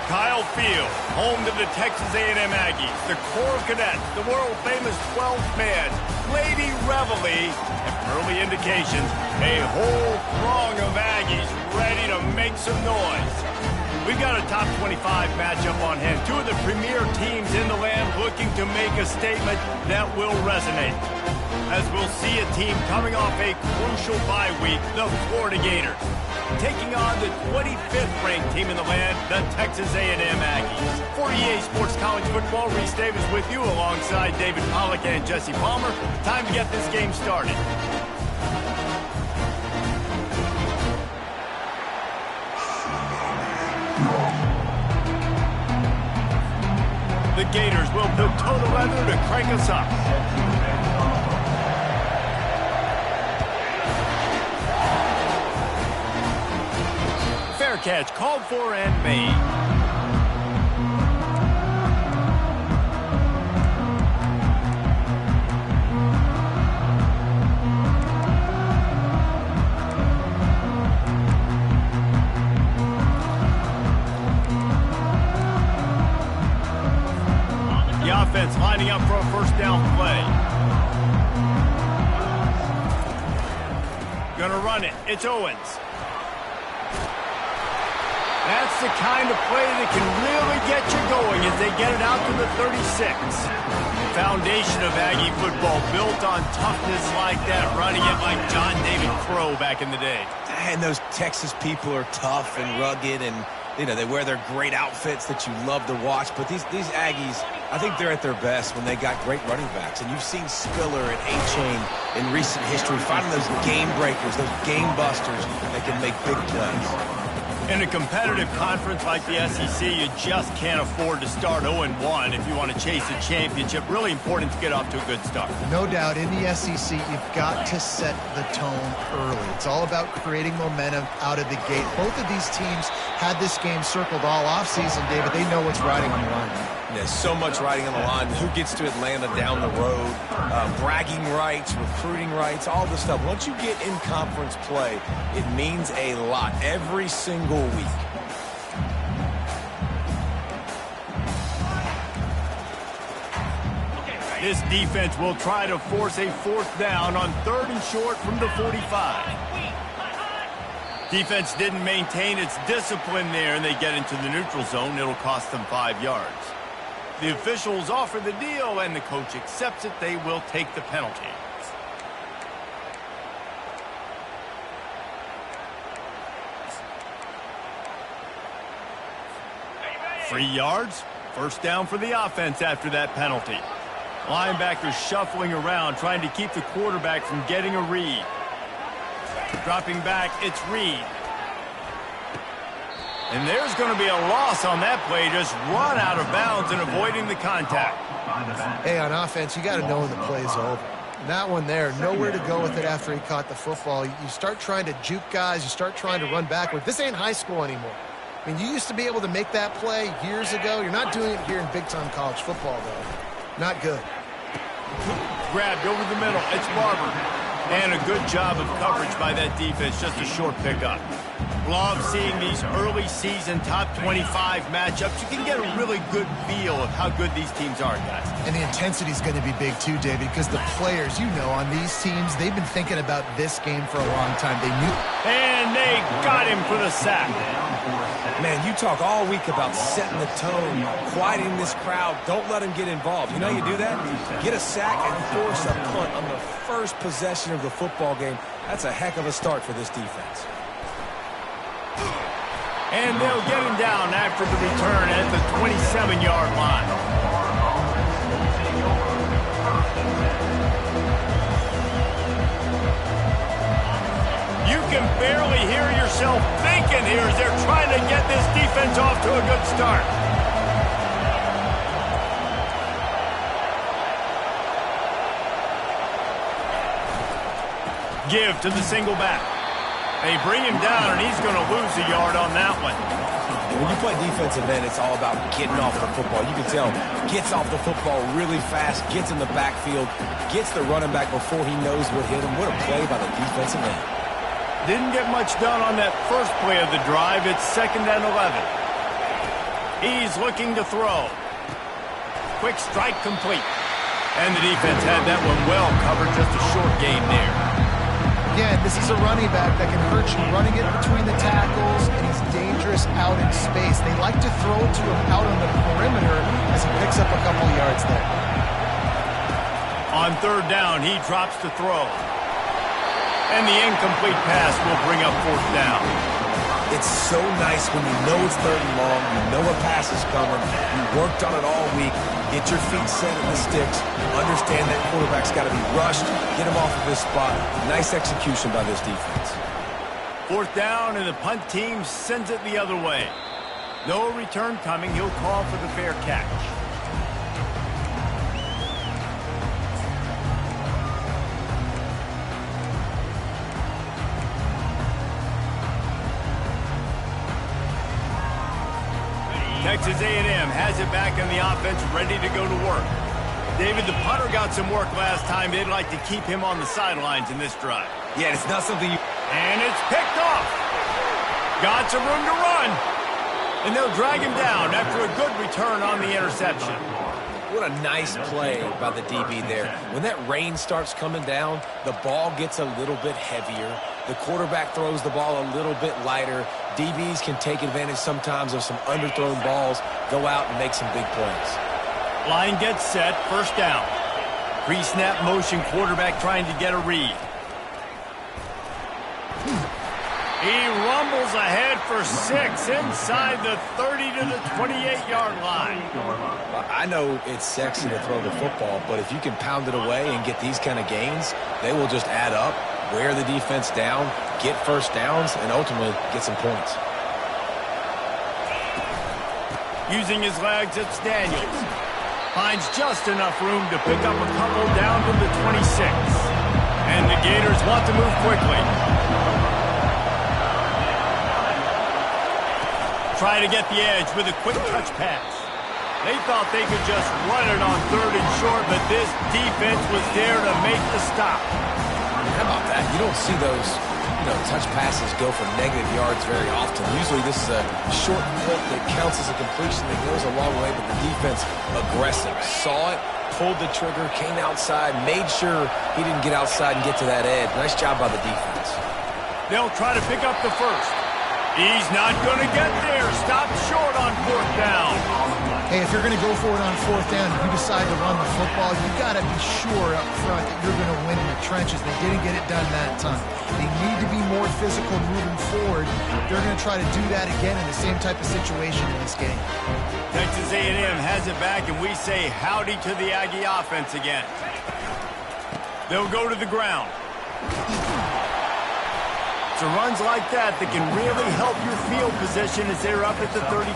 Kyle Field, home to the Texas A&M Aggies, the Corps Cadets, the world-famous 12th man, Lady Reveille, and early indications, a whole throng of Aggies ready to make some noise. We've got a top 25 matchup on hand. Two of the premier teams in the land looking to make a statement that will resonate. As we'll see a team coming off a crucial bye week, the Florida Gators, taking on the 25th ranked team in the land, the Texas A&M Aggies. For EA Sports College Football, Reese Davis with you alongside David Pollack and Jesse Palmer. Time to get this game started. The Gators will put toe to leather to crank us up. Fair catch called for and made. The offense lining up for a first down play. Gonna run it. It's Owens. That's the kind of play that can really get you going as they get it out to the 36. Foundation of Aggie football built on toughness like that, running it like John David Crow back in the day. And those Texas people are tough and rugged, and you know, they wear their great outfits that you love to watch. But these Aggies, I think they're at their best when they got great running backs. And you've seen Spiller and A-Chain in recent history finding those game breakers, those game busters that can make big plays. In a competitive conference like the SEC, you just can't afford to start 0-1 if you want to chase a championship. Really important to get off to a good start. No doubt, in the SEC, you've got to set the tone early. It's all about creating momentum out of the gate. Both of these teams had this game circled all offseason, David. They know what's riding on the line. There's so much riding on the line. Who gets to Atlanta down the road? Bragging rights, recruiting rights, all this stuff. Once you get in conference play, it means a lot every single week. This defense will try to force a fourth down on 3rd and short from the 45. Defense didn't maintain its discipline there, and they get into the neutral zone. It'll cost them 5 yards. The officials offer the deal, and the coach accepts it. They will take the penalty. Free yards. First down for the offense after that penalty. Linebackers shuffling around, trying to keep the quarterback from getting a read. Dropping back, it's Reed. And there's going to be a loss on that play. Just run out of bounds and avoiding the contact. Hey, on offense, you got to know when the play's over. And that one there, nowhere to go with it after he caught the football. You start trying to juke guys. You start trying to run backward. This ain't high school anymore. I mean, you used to be able to make that play years ago. You're not doing it here in big-time college football, though. Not good. Grabbed over the middle. It's Barber. And a good job of coverage by that defense. Just a short pickup. Love seeing these early season top 25 matchups. You can get a really good feel of how good these teams are, guys. And the intensity is going to be big too, David, because the players, you know, on these teams, they've been thinking about this game for a long time. They knew. And they got him for the sack. Man, you talk all week about setting the tone, quieting this crowd. Don't let them get involved. You know how you do that? Get a sack and force a punt on the first possession of the football game. That's a heck of a start for this defense. And they'll get him down after the return at the 27-yard line. You can barely hear yourself thinking here as they're trying to get this defense off to a good start. Give to the single back. They bring him down, and he's going to lose a yard on that one. When you play defensive end, it's all about getting off the football. You can tell, gets off the football really fast, gets in the backfield, gets the running back before he knows what hit him. What a play by the defensive end. Didn't get much done on that first play of the drive. It's 2nd and 11. He's looking to throw. Quick strike complete. And the defense had that one well covered, just a short gain there. Again, this is a running back that can hurt you running it between the tackles, and he's dangerous out in space. They like to throw to him out on the perimeter as he picks up a couple yards there. On third down, he drops to throw. And the incomplete pass will bring up fourth down. It's so nice when you know it's third and long, you know a pass is coming, you worked on it all week, get your feet set in the sticks, understand that quarterback's got to be rushed, get him off of this spot. Nice execution by this defense. Fourth down, and the punt team sends it the other way. No return coming. He'll call for the fair catch. Texas A&M has it back in the offense, ready to go to work. David, the punter got some work last time. They'd like to keep him on the sidelines in this drive. Yeah, it's not something you... And it's picked off. Got some room to run. And they'll drag him down after a good return on the interception. What a nice play by the DB there. When that rain starts coming down, the ball gets a little bit heavier. The quarterback throws the ball a little bit lighter. DBs can take advantage sometimes of some underthrown balls, go out and make some big plays. Line gets set, first down. Pre-snap motion, quarterback trying to get a read. He rumbles ahead for 6 inside the 30 to the 28-yard line. I know it's sexy to throw the football, but if you can pound it away and get these kind of gains, they will just add up, wear the defense down, get first downs, and ultimately get some points. Using his legs, it's Daniels. Finds just enough room to pick up a couple down to the 26. And the Gators want to move quickly. Try to get the edge with a quick touch pass. They thought they could just run it on third and short, but this defense was there to make the stop. How about that? You don't see those, touch passes go for negative yards very often. Usually this is a short clip that counts as a completion that goes a long way, but the defense aggressive. Saw it, pulled the trigger, came outside, made sure he didn't get outside and get to that edge. Nice job by the defense. They'll try to pick up the first. He's not going to get there. Stopped short on fourth down. Hey, if you're going to go for it on fourth down, if you decide to run the football, you got to be sure up front that you're going to win in the trenches. They didn't get it done that time. They need to be more physical moving forward. They're going to try to do that again in the same type of situation in this game. Texas A&M has it back, and we say howdy to the Aggie offense again. They'll go to the ground. It's runs like that can really help your field position as they're up at the 35.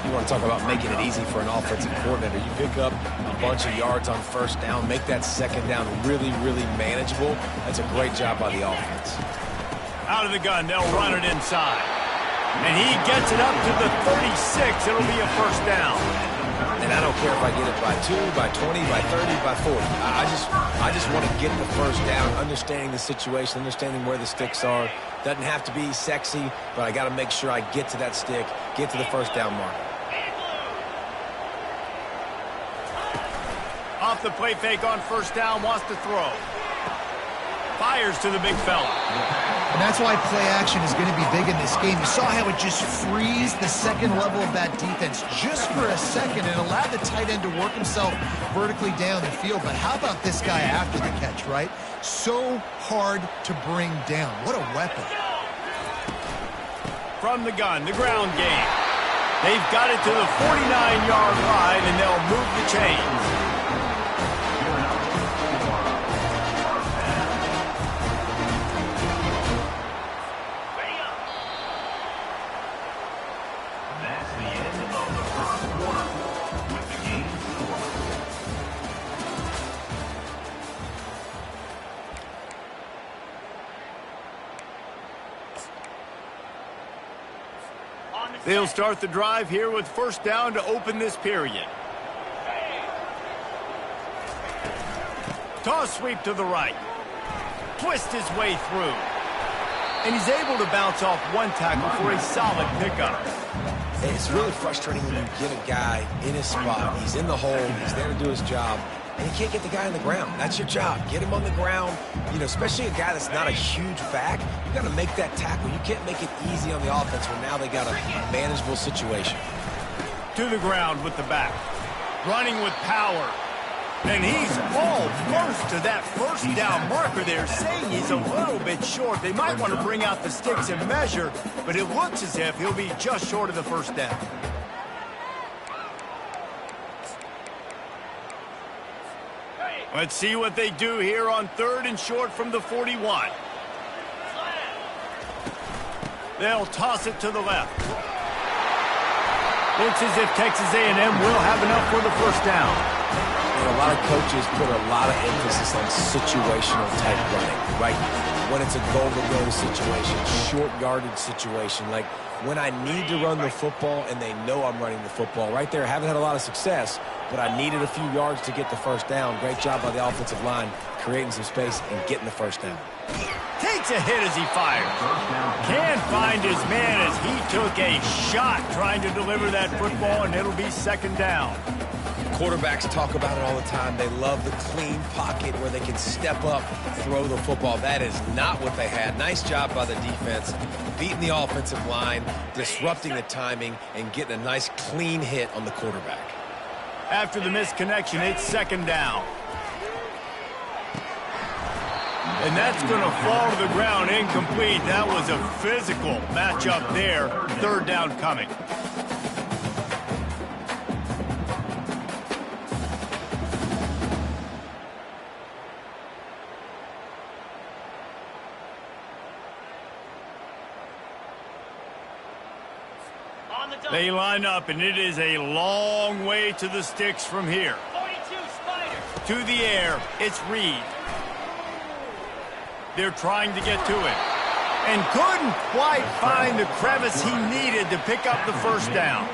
You want to talk about making it easy for an offensive coordinator. You pick up a bunch of yards on first down, make that second down really, really manageable. That's a great job by the offense. Out of the gun, they'll run it inside. And he gets it up to the 36. It'll be a first down. And I don't care if I get it by 2, by 20, by 30, by 40. I just want to get the first down, understanding the situation, understanding where the sticks are. Doesn't have to be sexy, but I got to make sure I get to that stick, get to the first down mark. Off the play fake on first down, wants to throw. Fires to the big fella. And that's why play action is going to be big in this game. You saw how it just frees the second level of that defense just for a second and allowed the tight end to work himself vertically down the field. But how about this guy after the catch, right? So hard to bring down. What a weapon. From the gun, the ground game. They've got it to the 49-yard line, and they'll move the chains. They'll start the drive here with first down to open this period. Toss sweep to the right. Twist his way through. And he's able to bounce off one tackle for a solid pickup. It's really frustrating when you get a guy in his spot. He's in the hole. He's there to do his job. And you can't get the guy on the ground. That's your job. Get him on the ground. You know, especially a guy that's not a huge back. You got to make that tackle. You can't make it easy on the offense when now they got a manageable situation. To the ground with the back. Running with power. And he's almost to that first down marker there, saying he's a little bit short. They might want to bring out the sticks and measure, but it looks as if he'll be just short of the first down. Let's see what they do here on 3rd and short from the 41. They'll toss it to the left. Looks as if Texas A&M will have enough for the first down. And a lot of coaches put a lot of emphasis on situational type running, right? When it's a goal-to-go situation, short yardage situation, like when I need to run the football and they know I'm running the football. Right there, haven't had a lot of success, but I needed a few yards to get the first down. Great job by the offensive line, creating some space and getting the first down. Takes a hit as he fires. Can't find his man as he took a shot trying to deliver that football, and it'll be 2nd down. Quarterbacks talk about it all the time. They love the clean pocket where they can step up, throw the football. That is not what they had. Nice job by the defense, beating the offensive line, disrupting the timing, and getting a nice clean hit on the quarterback. After the misconnection, it's 2nd down. And that's going to fall to the ground incomplete. That was a physical matchup there. 3rd down coming. They line up, and it is a long way to the sticks from here. 42 Spider. To the air, it's Reed. They're trying to get to it. And couldn't quite find the crevice he needed to pick up the first down.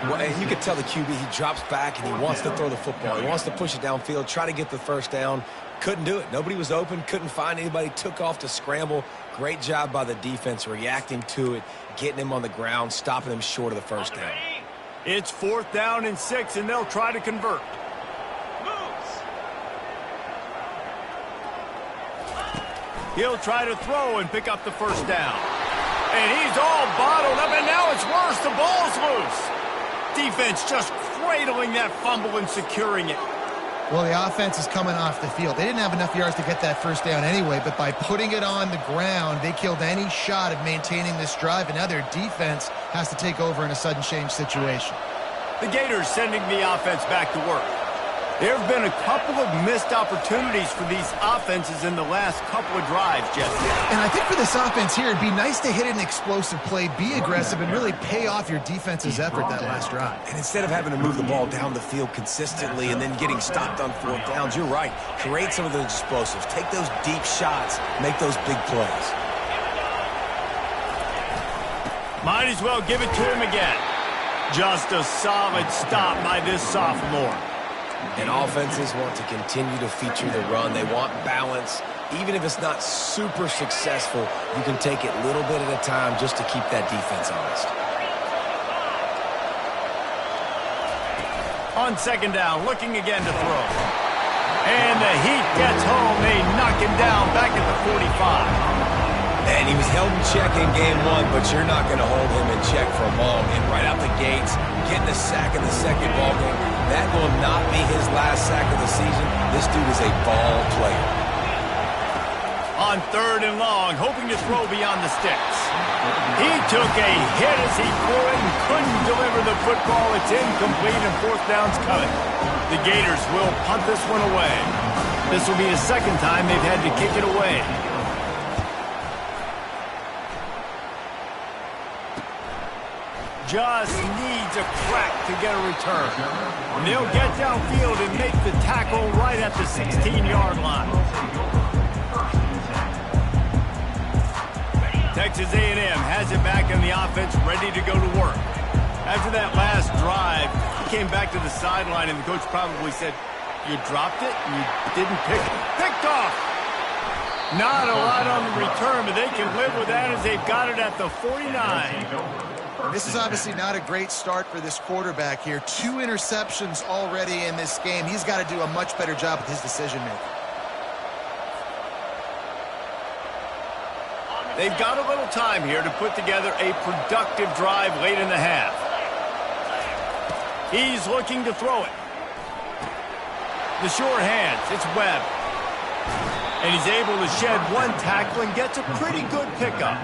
Well, and you could tell the QB, he drops back and he wants to throw the football. He wants to push it downfield, try to get the first down. Couldn't do it. Nobody was open, couldn't find anybody, took off to scramble. Great job by the defense reacting to it, getting him on the ground, stopping him short of the first down. It's 4th down and 6, and they'll try to convert. He'll try to throw and pick up the first down. And he's all bottled up, and now it's worse. The ball's loose. Defense just cradling that fumble and securing it. Well, the offense is coming off the field. They didn't have enough yards to get that first down anyway, but by putting it on the ground, they killed any shot of maintaining this drive, and now their defense has to take over in a sudden change situation. The Gators sending the offense back to work. There have been a couple of missed opportunities for these offenses in the last couple of drives, Jesse. And I think for this offense here, it'd be nice to hit an explosive play, be aggressive, and really pay off your defense's effort that last drive. And instead of having to move the ball down the field consistently and then getting stopped on 4th downs, you're right. Create some of those explosives. Take those deep shots. Make those big plays. Might as well give it to him again. Just a solid stop by this sophomore. And offenses want to continue to feature the run. They want balance. Even if it's not super successful, you can take it little bit at a time just to keep that defense honest. On 2nd down, looking again to throw. And the heat gets home. They knock him down back at the 45. And he was held in check in game 1, but you're not going to hold him in check for long. And right out the gates, getting a sack in the 2nd ball game. That will not be his last sack of the season. This dude is a ball player. On 3rd and long, hoping to throw beyond the sticks. He took a hit as he threw it and couldn't deliver the football. It's incomplete, and 4th down's coming. The Gators will punt this one away. This will be the 2nd time they've had to kick it away. Just needs a crack to get a return. And they'll get downfield and make the tackle right at the 16-yard line. Texas A&M has it back in the offense, ready to go to work. After that last drive, he came back to the sideline, and the coach probably said, "You dropped it? You didn't pick it." Picked off! Not a lot on the return, but they can live with that as they've got it at the 49. This is obviously not a great start for this quarterback here. 2 interceptions already in this game. He's got to do a much better job with his decision-making. They've got a little time here to put together a productive drive late in the half. He's looking to throw it. The sure hands, it's Webb. And he's able to shed 1 tackle and gets a pretty good pickup.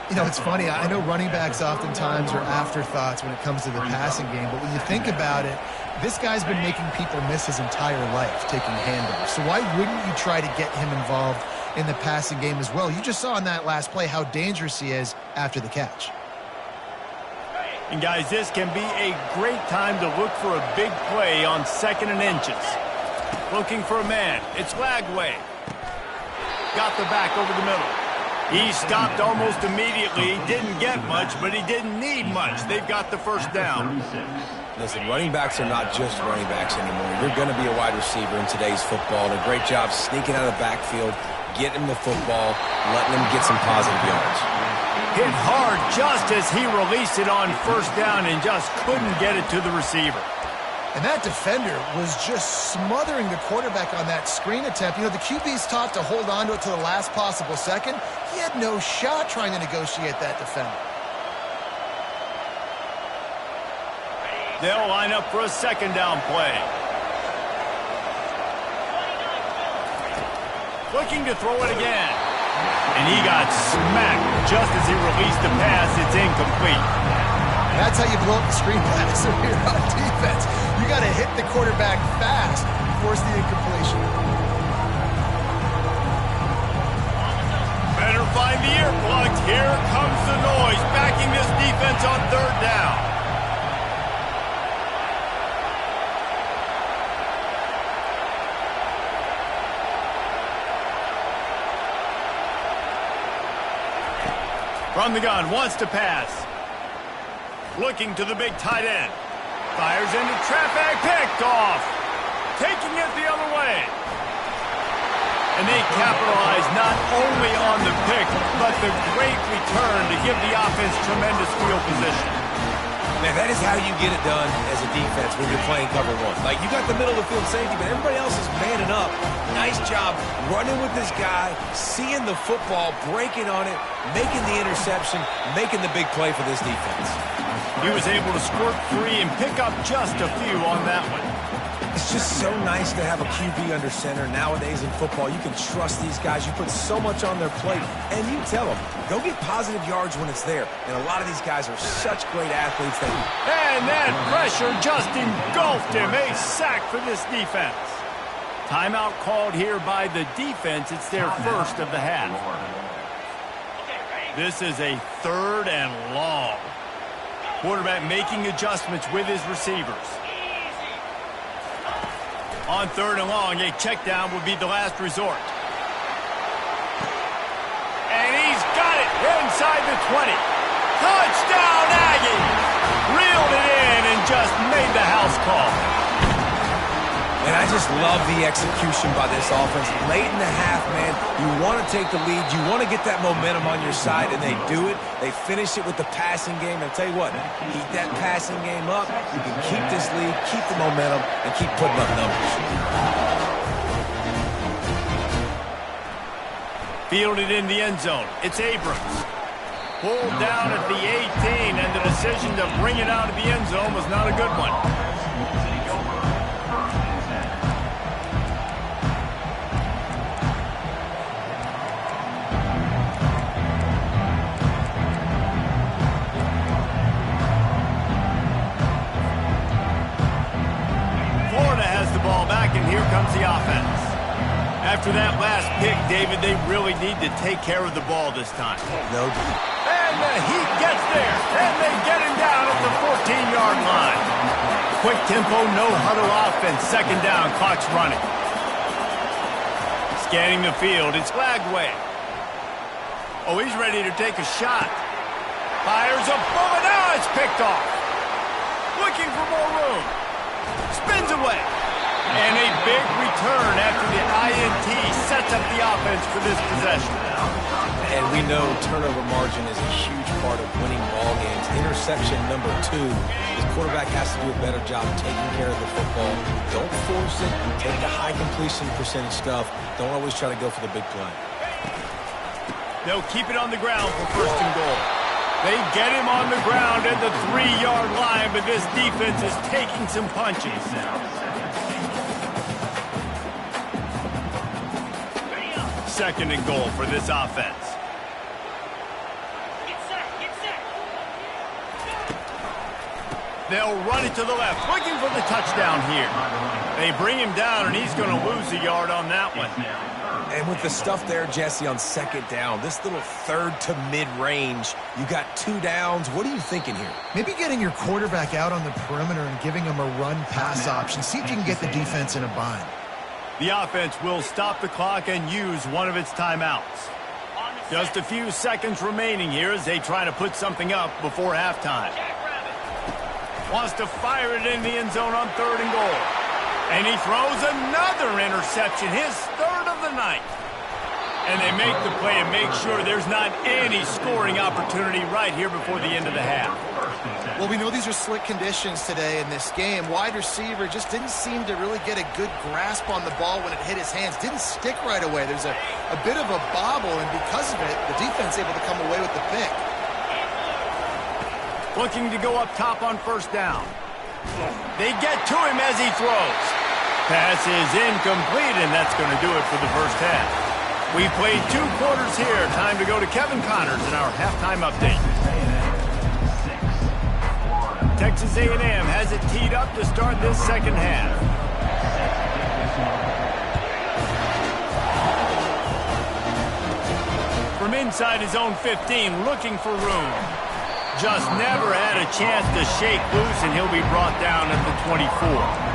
You know, it's funny. I know running backs oftentimes are afterthoughts when it comes to the passing game, but when you think about it, this guy's been making people miss his entire life taking handoffs. So why wouldn't you try to get him involved in the passing game as well? You just saw in that last play how dangerous he is after the catch. And guys, this can be a great time to look for a big play on 2nd and inches. Looking for a man. It's Lagway. Got the back over the middle. He stopped almost immediately. Didn't get much, but he didn't need much. They've got the first down. Listen, running backs are not just running backs anymore. You're going to be a wide receiver in today's football. And a great job sneaking out of the backfield, getting him the football, letting him get some positive yards. Hit hard just as he released it on 1st down and just couldn't get it to the receiver. And that defender was just smothering the quarterback on that screen attempt. You know, the QB's taught to hold on to it to the last possible second. He had no shot trying to negotiate that defender. They'll line up for a 2nd down play. Looking to throw it again. And he got smacked just as he released the pass. It's incomplete. That's how you blow up the screen pass when you're on defense. You got to hit the quarterback fast, force the incompletion. Better find the earplugs. Here comes the noise, backing this defense on 3rd down. From the gun, wants to pass. Looking to the big tight end. Fires into traffic, picked off. Taking it the other way. And they capitalize not only on the pick, but the great return to give the offense tremendous field position. Man, that is how you get it done as a defense when you're playing cover 1. Like, you got the middle of the field safety, but everybody else is manning up. Nice job running with this guy, seeing the football, breaking on it, making the interception, making the big play for this defense. He was able to squirt free and pick up just a few on that one. It's just so nice to have a QB under center. Nowadays in football, you can trust these guys. You put so much on their plate, and you tell them, go get positive yards when it's there. And a lot of these guys are such great athletes. And that pressure just engulfed him. A sack for this defense. Timeout called here by the defense. It's their first of the half. This is a 3rd and long. Quarterback making adjustments with his receivers. On 3rd and long, a check down would be the last resort. And he's got it inside the 20. Touchdown, Aggie! Reeled it in and just made the house call. And I just love the execution by this offense. Late in the half, man, you want to take the lead. You want to get that momentum on your side, and they do it. They finish it with the passing game. And I'll tell you what, keep that passing game up. You can keep this lead, keep the momentum, and keep putting up numbers. Fielded in the end zone. It's Abrams. Pulled down at the 18, and the decision to bring it out of the end zone was not a good one. And here comes the offense. After that last pick, David, they really need to take care of the ball this time. No. And the Heat gets there, and they get him down at the 14-yard line. Quick tempo, no huddle offense. 2nd down, clock's running. Scanning the field, it's Lagway. Oh, he's ready to take a shot. Fires a bullet, now it's picked off. Looking for more room. Spins away. And a big return after the INT sets up the offense for this possession. And we know turnover margin is a huge part of winning ball games. Interception number 2. The quarterback has to do a better job taking care of the football. Don't force it. Take the high completion percentage stuff. Don't always try to go for the big play. They'll keep it on the ground for first and goal. They get him on the ground at the 3-yard line, but this defense is taking some punches. Second and goal for this offense. They'll run it to the left, looking for the touchdown here. They bring him down, and he's going to lose a yard on that one. And with the stuff there, Jesse, on second down, this little third to mid-range, you got 2 downs. What are you thinking here? Maybe getting your quarterback out on the perimeter and giving him a run-pass option. See if you can get the defense in a bind. The offense will stop the clock and use one of its timeouts. Just a few seconds remaining here as they try to put something up before halftime. Wants to fire it in the end zone on third and goal. And he throws another interception, his third of the night. And they make the play and make sure there's not any scoring opportunity right here before the end of the half. Well, we know these are slick conditions today in this game. Wide receiver just didn't seem to really get a good grasp on the ball when it hit his hands. Didn't stick right away. There's a bit of a bobble, and because of it, the defense able to come away with the pick. Looking to go up top on first down. They get to him as he throws. Pass is incomplete, and that's going to do it for the first half. We played 2 quarters here. Time to go to Kevin Connors in our halftime update. Texas A&M has it teed up to start this second half. From inside his own 15, looking for room. Just never had a chance to shake loose, and he'll be brought down at the 24.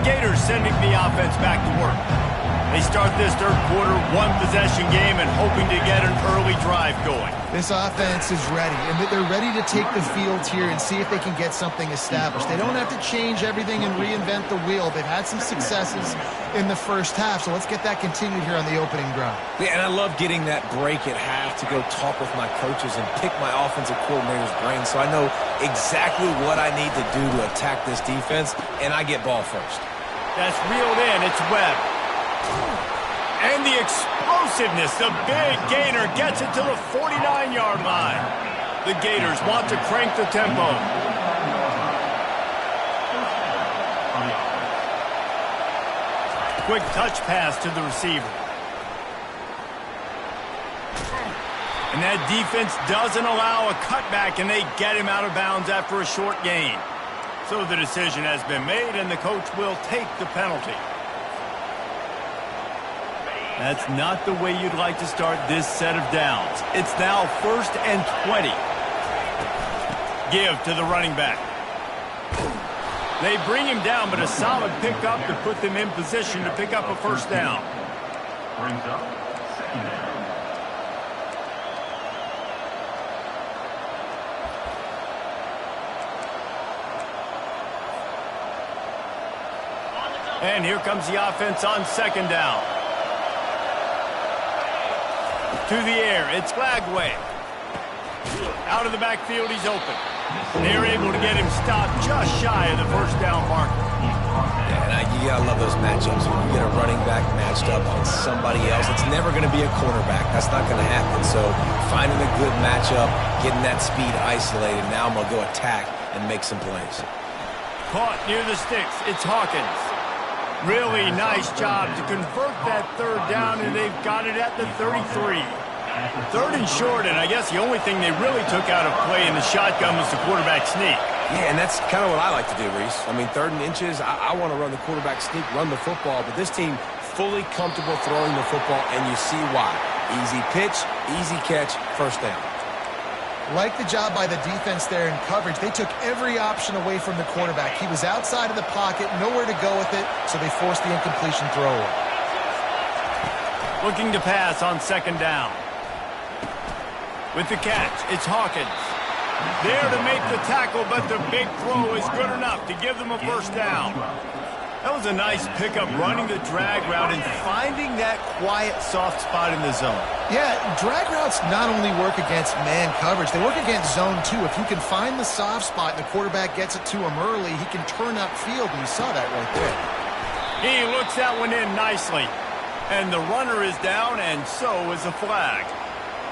Gators sending the offense back to work. They start this third quarter, 1-possession game, and hoping to get an early drive going. This offense is ready, and they're ready to take the field here and see if they can get something established. They don't have to change everything and reinvent the wheel. They've had some successes in the first half, so let's get that continued here on the opening drive. Yeah, and I love getting that break at half to go talk with my coaches and pick my offensive coordinator's brain so I know exactly what I need to do to attack this defense, and I get ball first. That's reeled in. It's Webb. And the explosiveness. The big gainer gets it to the 49-yard line. The Gators want to crank the tempo. Quick touch pass to the receiver. And that defense doesn't allow a cutback, and they get him out of bounds after a short gain. So the decision has been made, and the coach will take the penalty. That's not the way you'd like to start this set of downs. It's now 1st and 20. Give to the running back. They bring him down, but a solid pickup to put them in position to pick up a first down. Brings up second down. And here comes the offense on second down. To the air, it's Glagway. Out of the backfield, he's open. They're able to get him stopped just shy of the first down marker. Yeah, and you gotta love those matchups. When you get a running back matched up on somebody else, it's never going to be a quarterback. That's not going to happen. So finding a good matchup, getting that speed isolated, now I'm going to go attack and make some plays. Caught near the sticks, it's Hawkins. Really nice job to convert that third down, and they've got it at the 33. 3rd and short, and I guess the only thing they really took out of play in the shotgun was the quarterback sneak. Yeah, and that's kind of what I like to do, Reese. I mean, 3rd and inches, I want to run the quarterback sneak, run the football, but this team fully comfortable throwing the football, and you see why. Easy pitch, easy catch, first down. Like the job by the defense there in coverage. They took every option away from the quarterback. He was outside of the pocket, nowhere to go with it, so they forced the incompletion throw away. Looking to pass on second down. With the catch, it's Hawkins. There to make the tackle, but the big throw is good enough to give them a first down. That was a nice pickup, running the drag route and finding that quiet, soft spot in the zone. Yeah, drag routes not only work against man coverage, they work against zone too. If you can find the soft spot and the quarterback gets it to him early, he can turn upfield, and you saw that right there. He looks that one in nicely. And the runner is down, and so is the flag.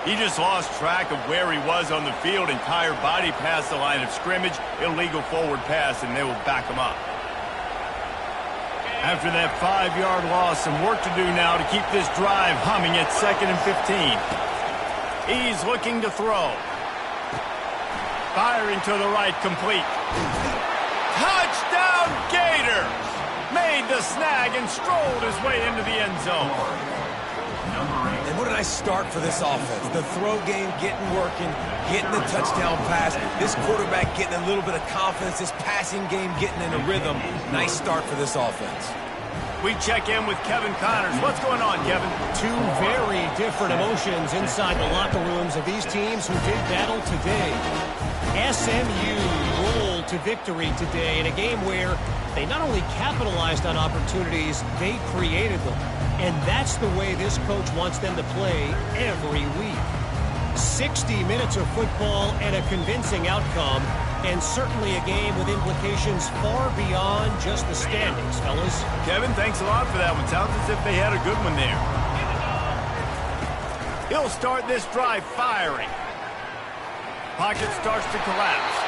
He just lost track of where he was on the field, entire body past the line of scrimmage, illegal forward pass, and they will back him up. After that 5-yard loss, some work to do now to keep this drive humming at 2nd and 15. He's looking to throw. Firing to the right, complete. Touchdown, Gators! Made the snag and strolled his way into the end zone. And what a nice start for this offense. The throw game getting working, getting the touchdown pass. This quarterback getting a little bit of confidence. This passing game getting in a rhythm. Nice start for this offense. We check in with Kevin Connors. What's going on, Kevin? Two very different emotions inside the locker rooms of these teams who did battle today. SMU rolled to victory today in a game where they not only capitalized on opportunities, they created them. And that's the way this coach wants them to play every week. 60 minutes of football and a convincing outcome, and certainly a game with implications far beyond just the standings, fellas. Kevin, thanks a lot for that one. Sounds as if they had a good one there. He'll start this drive firing. Pocket starts to collapse.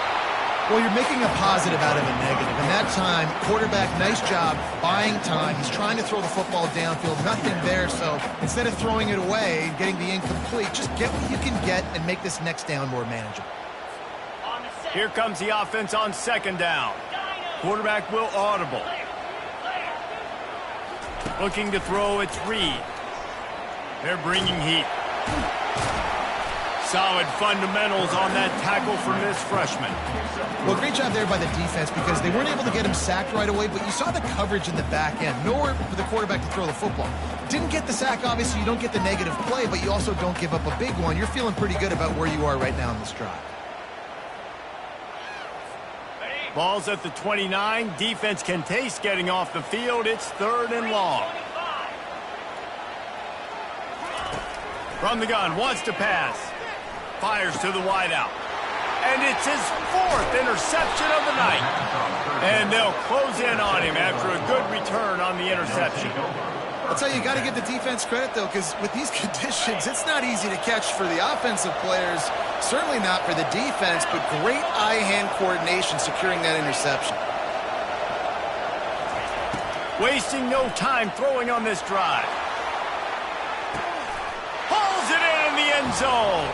Well, you're making a positive out of a negative. And that time, quarterback, nice job buying time. He's trying to throw the football downfield. Nothing there, so instead of throwing it away and getting the incomplete, just get what you can get and make this next down more manageable. Here comes the offense on second down. Quarterback will audible. Looking to throw, it's Reed. They're bringing heat. Solid fundamentals on that tackle from this freshman. Well, great job there by the defense because they weren't able to get him sacked right away, but you saw the coverage in the back end. Nowhere for the quarterback to throw the football. Didn't get the sack, obviously. You don't get the negative play, but you also don't give up a big one. You're feeling pretty good about where you are right now in this drive. Ball's at the 29. Defense can taste getting off the field. It's 3rd and long. From the gun, wants to pass. Fires to the wideout. And it's his 4th interception of the night. And they'll close in on him after a good return on the interception. I'll tell you, you got to give the defense credit, though, because with these conditions, it's not easy to catch for the offensive players. Certainly not for the defense, but great eye-hand coordination securing that interception. Wasting no time throwing on this drive. Hauls it in the end zone.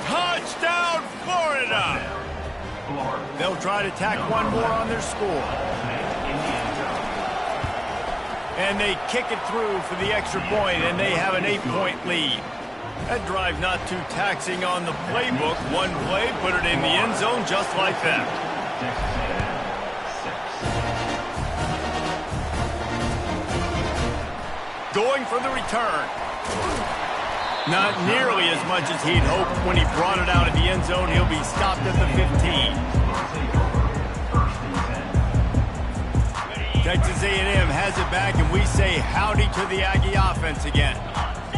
Touchdown, Florida. They'll try to tack one more on their score. And they kick it through for the extra point, and they have an 8-point lead. That drive not too taxing on the playbook. One play, put it in the end zone just like that. Going for the return. Not nearly as much as he'd hoped when he brought it out of the end zone. He'll be stopped at the 15. Texas A&M has it back, and we say howdy to the Aggie offense again.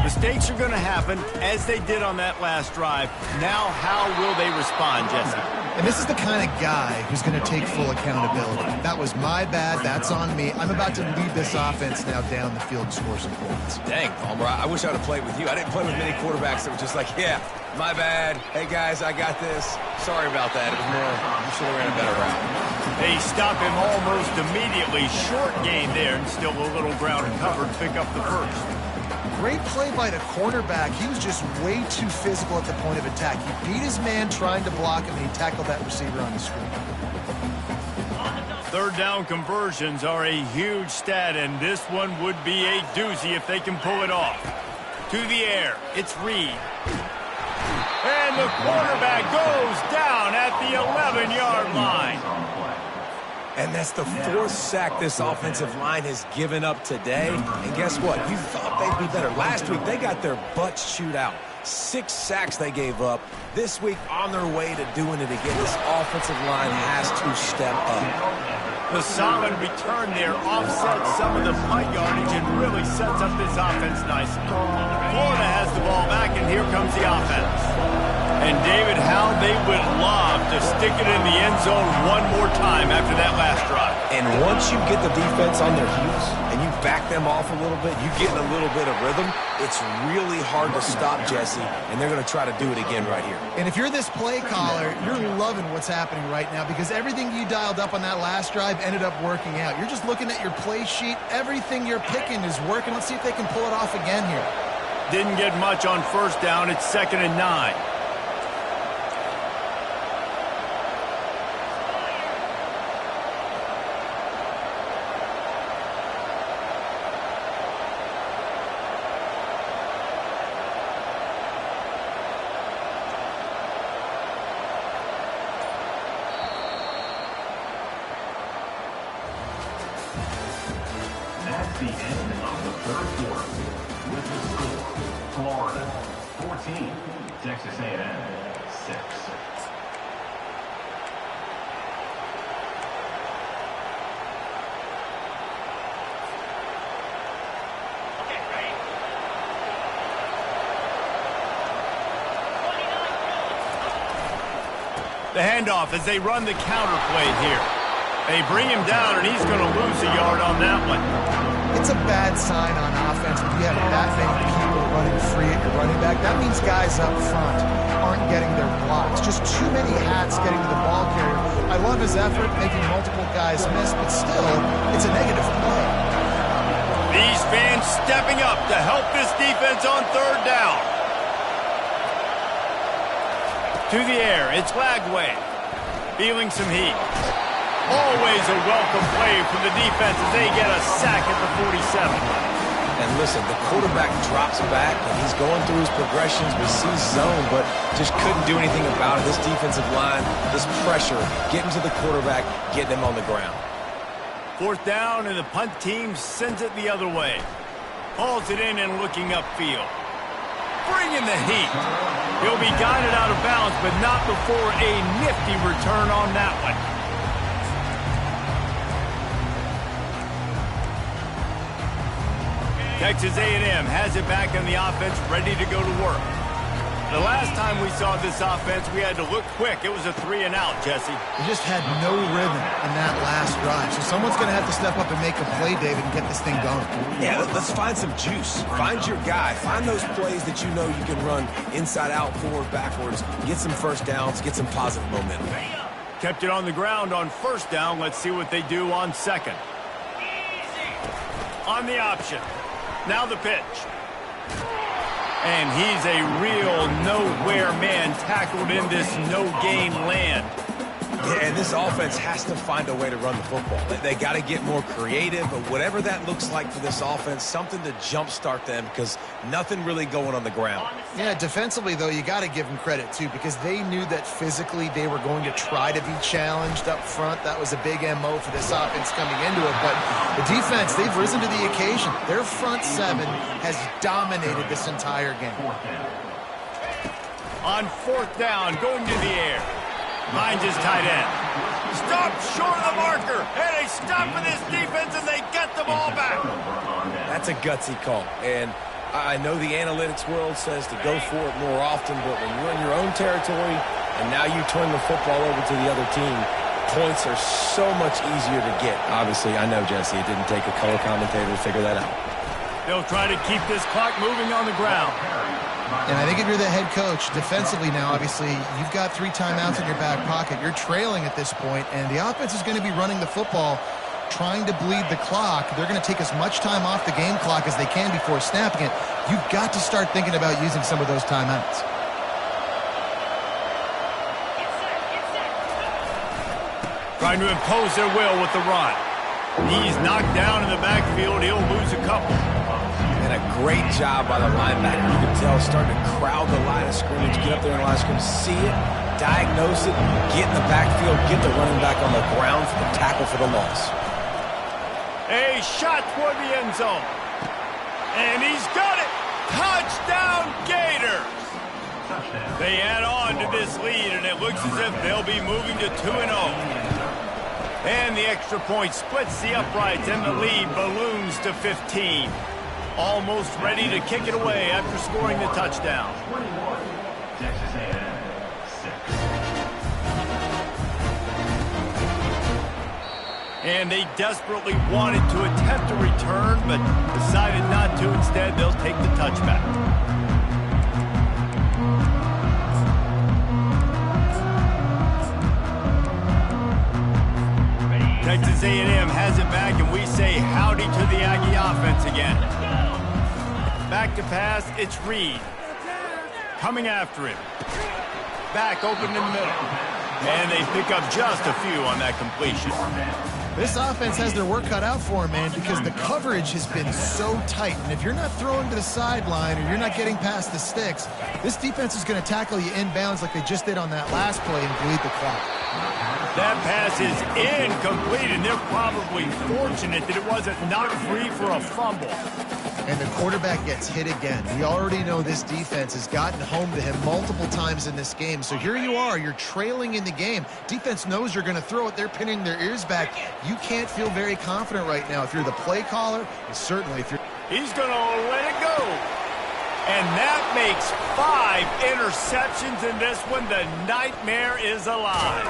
Mistakes are going to happen, as they did on that last drive. Now, how will they respond, Jesse? And this is the kind of guy who's going to take full accountability. That was my bad. That's on me. I'm about to lead this offense now down the field and score some points. Dang, Palmer, I wish I would have played with you. I didn't play with many quarterbacks that were just like, yeah, my bad. Hey, guys, I got this. Sorry about that. It was more, you should have ran a better route. They stop him almost immediately. Short gain there, and still a little ground covered. Pick up the first. Great play by the cornerback. He was just way too physical at the point of attack. He beat his man trying to block him, and he tackled that receiver on the screen. 3rd down conversions are a huge stat, and this one would be a doozy if they can pull it off. To the air, it's Reed. And the quarterback goes down at the 11-yard line. And that's the 4th sack this offensive line has given up today. And guess what? You thought they'd be better. Last week, they got their butts chewed out. 6 sacks they gave up. This week, on their way to doing it again, this offensive line has to step up. The solid return there offsets some of the punt yardage and really sets up this offense nicely. Florida has the ball back, and here comes the offense. And David, how they would love to stick it in the end zone one more time after that last drive. And once you get the defense on their heels and you back them off a little bit, you get in a little bit of rhythm, it's really hard to stop, Jesse, and they're going to try to do it again right here. And if you're this play caller, you're loving what's happening right now because everything you dialed up on that last drive ended up working out. You're just looking at your play sheet. Everything you're picking is working. Let's see if they can pull it off again here. Didn't get much on first down. It's 2nd and 9. That's the end of the 3rd quarter. With the score, Florida 14, Texas A&M 6. The handoff as they run the counter play here. They bring him down, and he's going to lose a yard on that one. It's a bad sign on offense when you have that many people running free at your running back. That means guys up front aren't getting their blocks. Just too many hats getting to the ball carrier. I love his effort, making multiple guys miss, but still, it's a negative play. These fans stepping up to help this defense on 3rd down. To the air, it's Lagway. Feeling some heat. Always a welcome play from the defense as they get a sack at the 47. And listen, the quarterback drops back, and he's going through his progressions. We see zone, but just couldn't do anything about it. This defensive line, this pressure, getting to the quarterback, getting him on the ground. 4th down, and the punt team sends it the other way. Hauls it in and looking upfield. Bringing the heat. He'll be guided out of bounds, but not before a nifty return on that one. Texas A&M has it back on the offense, ready to go to work. The last time we saw this offense, we had to look quick. It was a 3-and-out, Jesse. They just had no rhythm in that last drive. So someone's going to have to step up and make a play, David, and get this thing going. Yeah, let's find some juice. Find your guy. Find those plays that you know you can run inside out, forward, backwards. Get some first downs. Get some positive momentum. Kept it on the ground on 1st down. Let's see what they do on 2nd. On the option. Now the pitch. And he's a real nowhere man tackled in this no-gain land. Yeah, and this offense has to find a way to run the football. They got to get more creative, but whatever that looks like for this offense, something to jumpstart them because nothing really going on the ground. Yeah, defensively, though, you got to give them credit, too, because they knew that physically they were going to try to be challenged up front. That was a big MO for this offense coming into it. But the defense, they've risen to the occasion. Their front 7 has dominated this entire game. On 4th down, going to the air. Finds his tight end. Stop short of the marker. And they stop for this defense and they get the ball back. That's a gutsy call. And I know the analytics world says to go for it more often, but when you're in your own territory and now you turn the football over to the other team, points are so much easier to get. Obviously, I know, Jesse, it didn't take a color commentator to figure that out. They'll try to keep this clock moving on the ground. And I think if you're the head coach, defensively now, obviously, you've got 3 timeouts in your back pocket. You're trailing at this point, and the offense is going to be running the football, trying to bleed the clock. They're going to take as much time off the game clock as they can before snapping it. You've got to start thinking about using some of those timeouts. Trying to impose their will with the run. He's knocked down in the backfield. He'll lose a couple. And And a great job by the linebacker. You can tell starting to crowd the line of scrimmage, get up there in the line of scrimmage, see it, diagnose it, get in the backfield, get the running back on the ground for the tackle for the loss. A shot toward the end zone. And he's got it. Touchdown Gators. They add on to this lead, and it looks as if they'll be moving to 2-0. And the extra point splits the uprights, and the lead balloons to 15. Almost ready to kick it away after scoring the touchdown. 21, Texas A&M, 6. And they desperately wanted to attempt a return, but decided not to. Instead, they'll take the touchback. Texas A&M has it back, and we say howdy to the Aggie offense again. Back to pass, it's Reed. Coming after him. Back open in the middle. And they pick up just a few on that completion. This offense has their work cut out for them, man, because the coverage has been so tight. And if you're not throwing to the sideline or you're not getting past the sticks, this defense is going to tackle you inbounds like they just did on that last play and bleed the clock. That pass is incomplete, and they're probably fortunate that it wasn't knocked free for a fumble. And the quarterback gets hit again. We already know this defense has gotten home to him multiple times in this game. So here you are, you're trailing in the game. Defense knows you're going to throw it. They're pinning their ears back. You can't feel very confident right now if you're the play caller, and certainly if you're... He's going to let it go. And that makes 5 interceptions in this one. The nightmare is alive.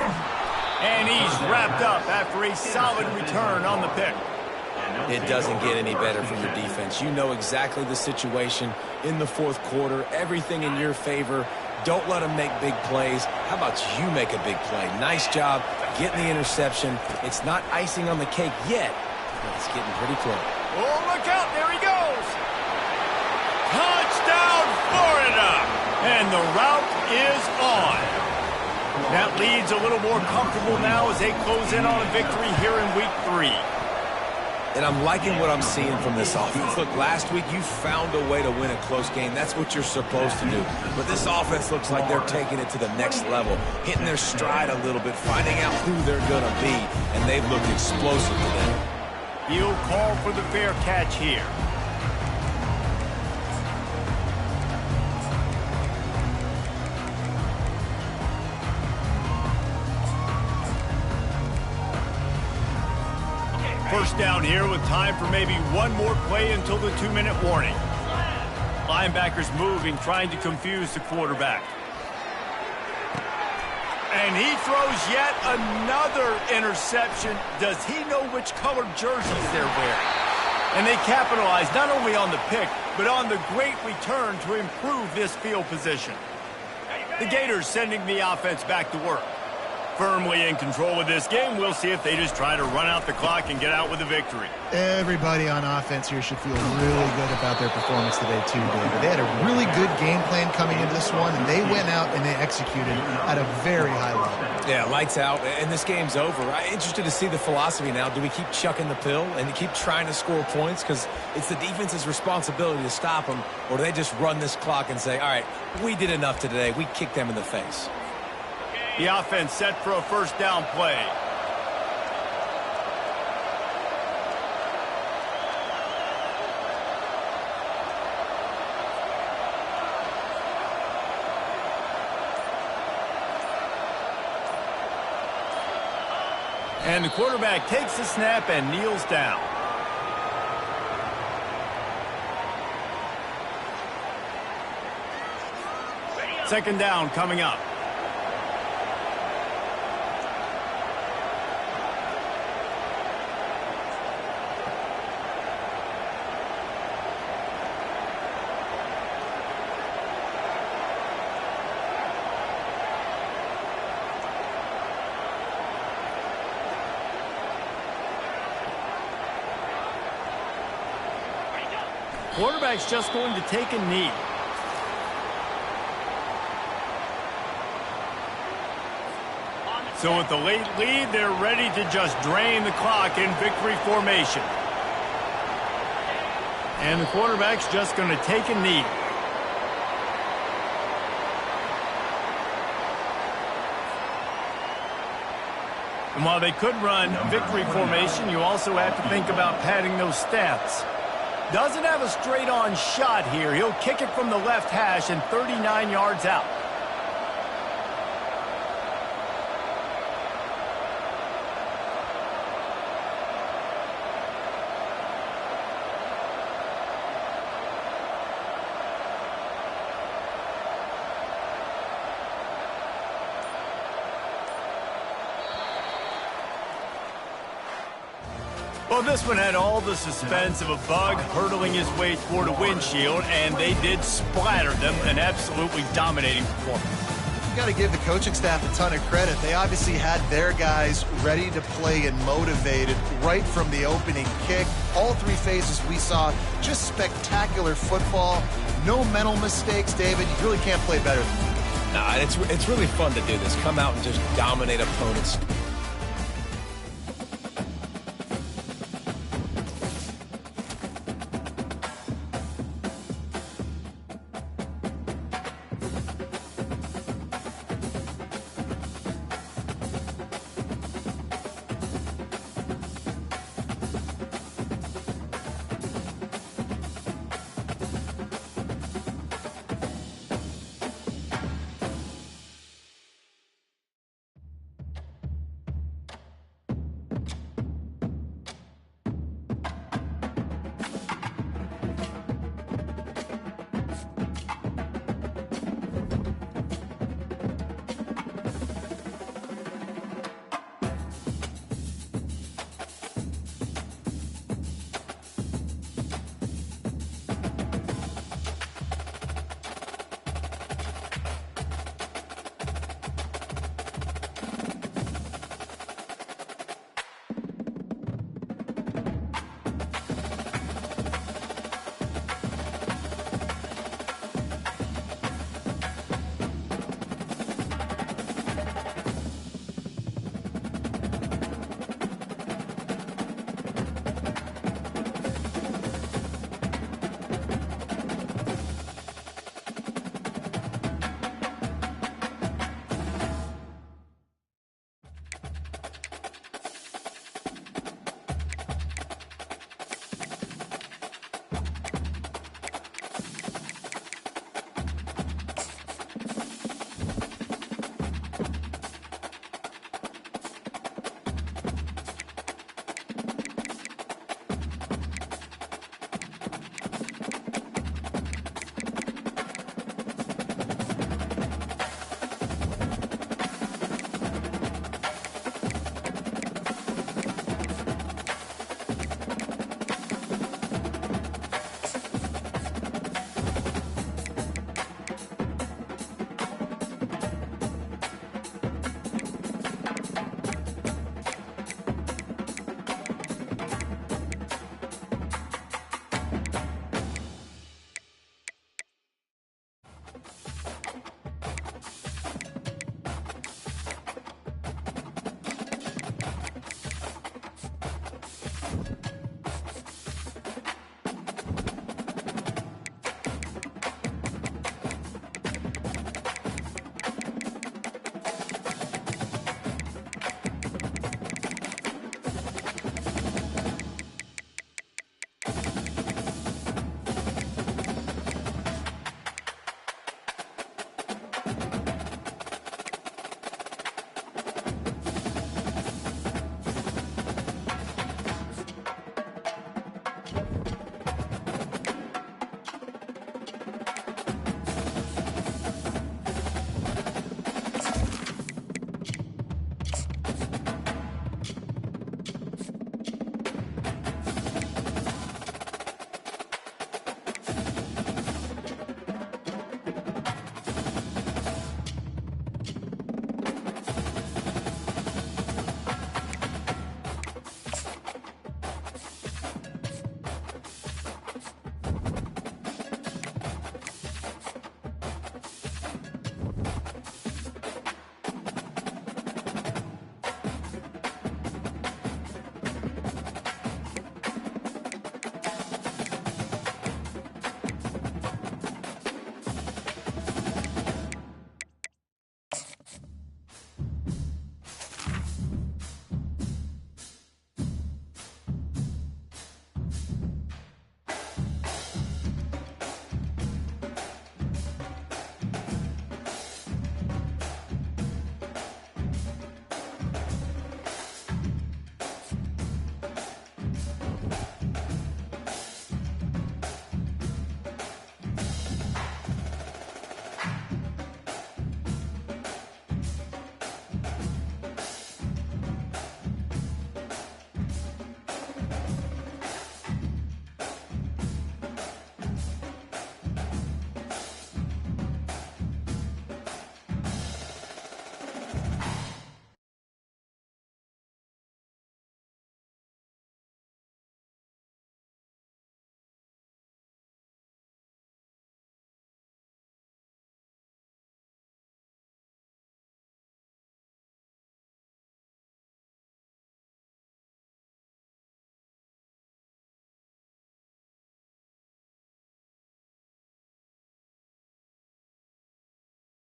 And he's wrapped up after a solid return on the pick. It doesn't get any better from your defense. You know exactly the situation in the fourth quarter. Everything in your favor. Don't let them make big plays. How about you make a big play? Nice job getting the interception. It's not icing on the cake yet, but it's getting pretty close. Oh, look out. There he goes. Touchdown, Florida. And the route is on. That lead's a little more comfortable now as they close in on a victory here in week 3. And I'm liking what I'm seeing from this offense. Look, last week you found a way to win a close game. That's what you're supposed to do. But this offense looks like they're taking it to the next level, hitting their stride a little bit, finding out who they're going to be, and they've looked explosive today. He'll call for the fair catch here. First down here with time for maybe one more play until the 2-minute warning. Linebackers moving, trying to confuse the quarterback. And he throws yet another interception. Does he know which colored jerseys they're wearing? And they capitalize not only on the pick, but on the great return to improve this field position. The Gators sending the offense back to work. Firmly in control of this game. We'll see if they just try to run out the clock and get out with a victory. Everybody on offense here should feel really good about their performance today too, David. They had a really good game plan coming into this one, and they went out and they executed at a very high level. Yeah, lights out, and this game's over. I'm interested to see the philosophy now. Do we keep chucking the pill and keep trying to score points because it's the defense's responsibility to stop them, or do they just run this clock and say, all right, we did enough today. We kicked them in the face. The offense set for a first down play. And the quarterback takes the snap and kneels down. Second down coming up. Quarterback's just going to take a knee. So with the late lead, they're ready to just drain the clock in victory formation. And the quarterback's just going to take a knee. And while they could run victory formation, you also have to think about padding those stats. Doesn't have a straight-on shot here. He'll kick it from the left hash and 39 yards out. Well, this one had all the suspense of a bug hurtling his way toward a windshield, and they did splatter them, an absolutely dominating performance. You got to give the coaching staff a ton of credit. They obviously had their guys ready to play and motivated right from the opening kick. All three phases we saw, just spectacular football. No mental mistakes, David. You really can't play better than that. Nah, it's really fun to do this. Come out and just dominate opponents.